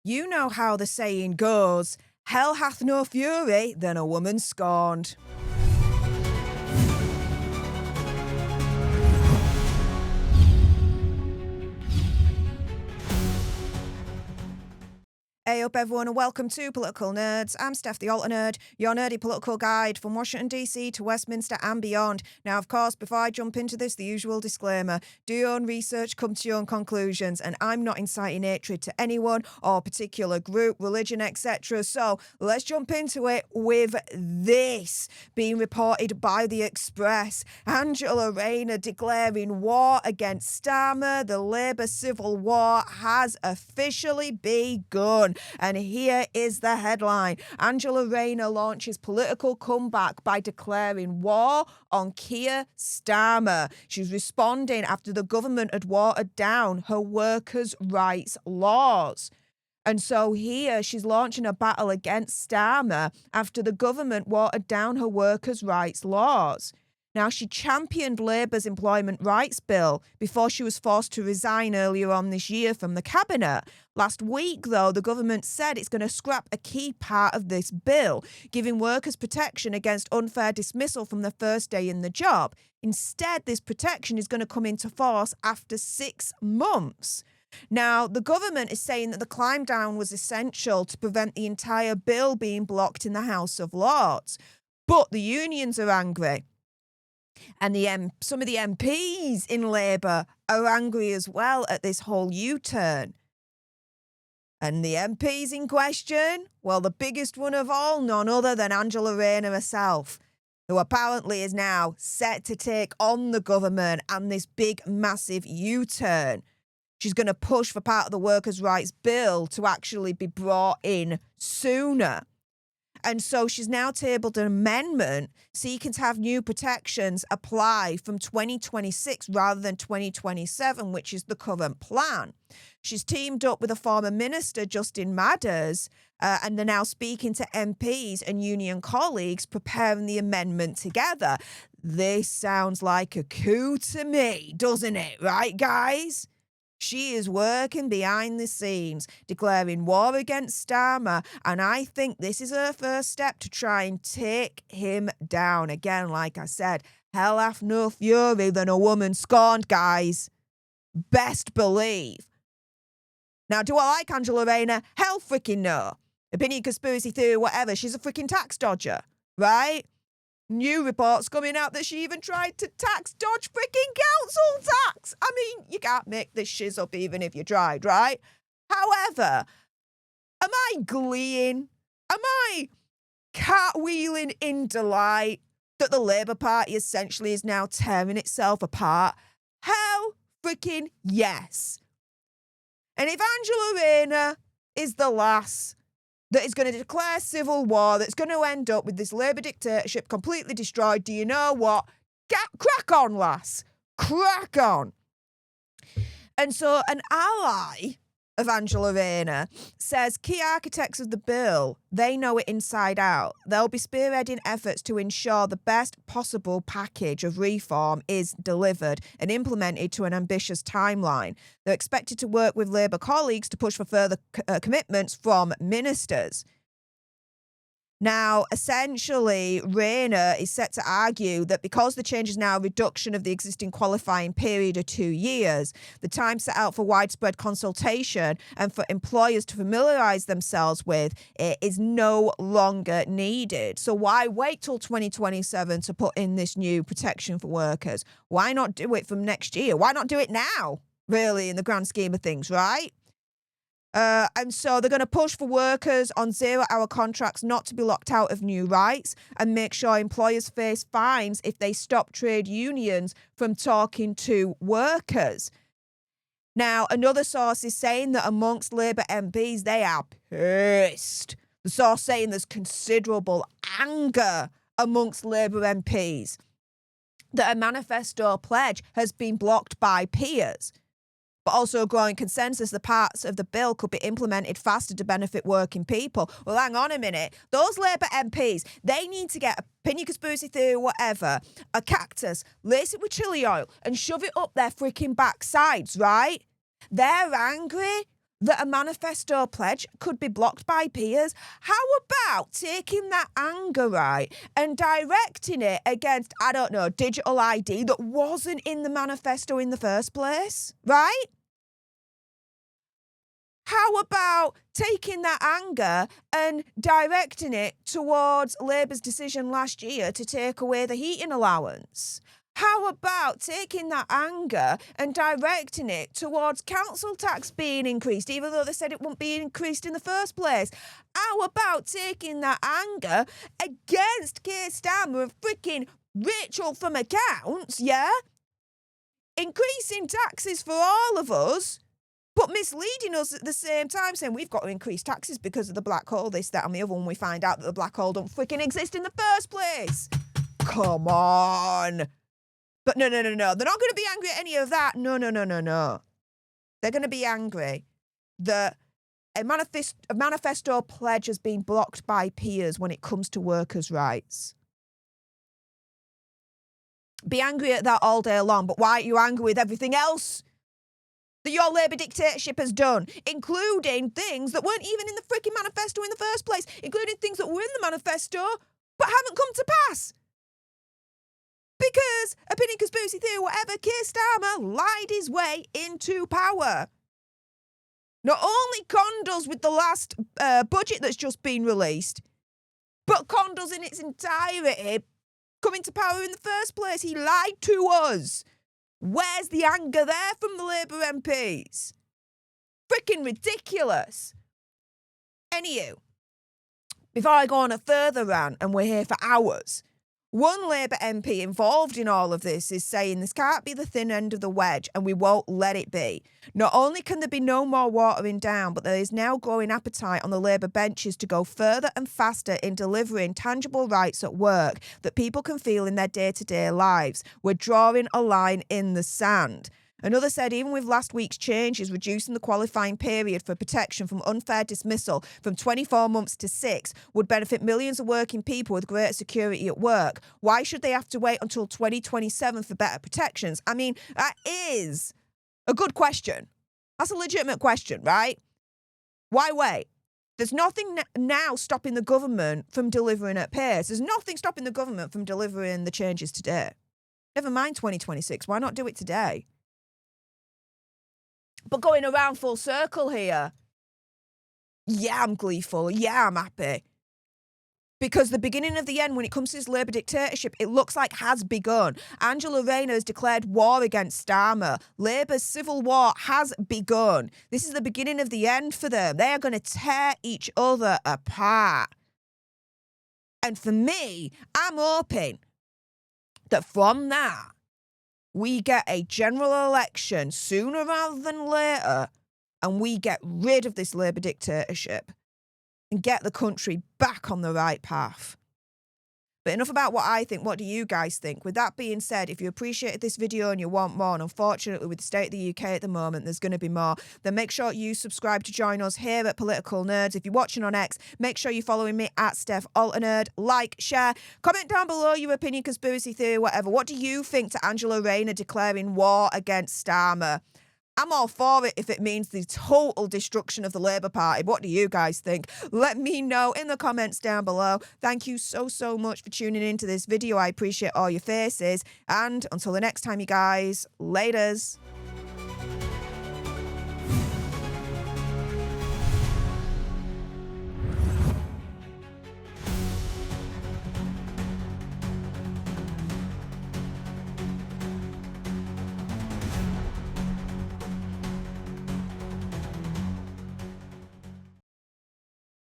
You know how the saying goes, hell hath no fury than a woman scorned. Hey up everyone and welcome to Political Nerds. I'm Steph the Alter Nerd, your nerdy political guide from Washington DC to Westminster and beyond. Now of course, before I jump into this, the usual disclaimer, do your own research, come to your own conclusions, and I'm not inciting hatred to anyone or particular group, religion, etc. So let's jump into it with this being reported by The Express. Angela Rayner declaring war against Starmer. The Labour civil war has officially begun. And here is the headline. Angela Rayner launches political comeback by declaring war on Keir Starmer. She's responding after the government had watered down her workers' rights laws. And so here she's launching a battle against Starmer after the government watered down her workers' rights laws. Now, she championed Labour's employment rights bill before she was forced to resign earlier on this year from the cabinet. Last week, though, the government said it's going to scrap a key part of this bill, giving workers protection against unfair dismissal from the first day in the job. Instead, this protection is going to come into force after 6 months. Now, the government is saying that the climb down was essential to prevent the entire bill being blocked in the House of Lords. But the unions are angry. And some of the MPs in Labour are angry as well at this whole U-turn. And the MPs in question, well, the biggest one of all, none other than Angela Rayner herself, who apparently is now set to take on the government and this big, massive U-turn. She's going to push for part of the workers' rights bill to actually be brought in sooner. And so she's now tabled an amendment seeking to have new protections apply from 2026 rather than 2027, which is the current plan. She's teamed up with a former minister, Justin Madders, and they're now speaking to MPs and union colleagues preparing the amendment together. This sounds like a coup to me, doesn't it? Right, guys? She is working behind the scenes, declaring war against Starmer, and I think this is her first step to try and take him down. Again, like I said, hell hath no fury than a woman scorned, guys. Best believe. Now, do I like Angela Rayner? Hell freaking no. Opinion, conspiracy theory, whatever. She's a freaking tax dodger, right? New reports coming out that she even tried to tax dodge freaking council tax. I mean, you can't make this shiz up even if you tried, right? However, am I gleeing? Am I cartwheeling in delight that the Labour Party essentially is now tearing itself apart? Hell freaking yes. And if Angela Rayner is the lass that is going to declare civil war, that's going to end up with this Labour dictatorship completely destroyed, do you know what? Crack on, lass. Crack on. And so an ally of Angela Rayner says key architects of the bill, they know it inside out. They'll be spearheading efforts to ensure the best possible package of reform is delivered and implemented to an ambitious timeline. They're expected to work with Labour colleagues to push for further commitments from ministers. Now, essentially, Rayner is set to argue that because the change is now a reduction of the existing qualifying period of 2 years, the time set out for widespread consultation and for employers to familiarise themselves with it is no longer needed. So why wait till 2027 to put in this new protection for workers? Why not do it from next year? Why not do it now, really, in the grand scheme of things, right? And so they're going to push for workers on 0-hour contracts not to be locked out of new rights and make sure employers face fines if they stop trade unions from talking to workers. Now, another source is saying that amongst Labour MPs, they are pissed. The source saying there's considerable anger amongst Labour MPs that a manifesto pledge has been blocked by peers. But also a growing consensus the parts of the bill could be implemented faster to benefit working people. Well, hang on a minute. Those Labour MPs, they need to get opinion, conspiracy theory, whatever, a cactus, lace it with chili oil and shove it up their freaking backsides, right? They're angry that a manifesto pledge could be blocked by peers? How about taking that anger, right, and directing it against, I don't know, digital ID that wasn't in the manifesto in the first place, right? How about taking that anger and directing it towards Labour's decision last year to take away the heating allowance? How about taking that anger and directing it towards council tax being increased, even though they said it wouldn't be increased in the first place? How about taking that anger against Keir Starmer of freaking Rachel from accounts, yeah? Increasing taxes for all of us, but misleading us at the same time, saying we've got to increase taxes because of the black hole, this, that and the other, when we find out that the black hole don't freaking exist in the first place. Come on. But no. They're not going to be angry at any of that. No. They're going to be angry that a manifesto pledge has been blocked by peers when it comes to workers' rights. Be angry at that all day long, but why aren't you angry with everything else that your Labour dictatorship has done, including things that weren't even in the freaking manifesto in the first place, including things that were in the manifesto but haven't come to pass? Because, opinion, conspiracy theory, whatever, Keir Starmer lied his way into power. Not only condos with the last budget that's just been released, but condos in its entirety coming to power in the first place. He lied to us. Where's the anger there from the Labour MPs? Freaking ridiculous. Anywho, before I go on a further rant, and we're here for hours, one Labour MP involved in all of this is saying this can't be the thin end of the wedge and we won't let it be. Not only can there be no more watering down, but there is now growing appetite on the Labour benches to go further and faster in delivering tangible rights at work that people can feel in their day-to-day lives. We're drawing a line in the sand. Another said, even with last week's changes reducing the qualifying period for protection from unfair dismissal from 24 months to 6 would benefit millions of working people with greater security at work. Why should they have to wait until 2027 for better protections? I mean, that is a good question. That's a legitimate question, right? Why wait? There's nothing now stopping the government from delivering at pace. There's nothing stopping the government from delivering the changes today. Never mind 2026. Why not do it today? But going around full circle here, yeah, I'm gleeful. Yeah, I'm happy. Because the beginning of the end, when it comes to this Labour dictatorship, it looks like has begun. Angela Rayner has declared war against Starmer. Labour's civil war has begun. This is the beginning of the end for them. They are going to tear each other apart. And for me, I'm hoping that from that, we get a general election sooner rather than later, and we get rid of this Labour dictatorship and get the country back on the right path. But enough about what I think. What do you guys think? With that being said, if you appreciated this video and you want more, and unfortunately with the state of the UK at the moment, there's going to be more, then make sure you subscribe to join us here at Political Nerds. If you're watching on X, make sure you're following me at Steph Alternerd. Like, share, comment down below your opinion, conspiracy theory, whatever. What do you think to Angela Rayner declaring war against Starmer? I'm all for it if it means the total destruction of the Labour Party. What do you guys think? Let me know in the comments down below. Thank you so much for tuning into this video. I appreciate all your faces. And until the next time, you guys, laters.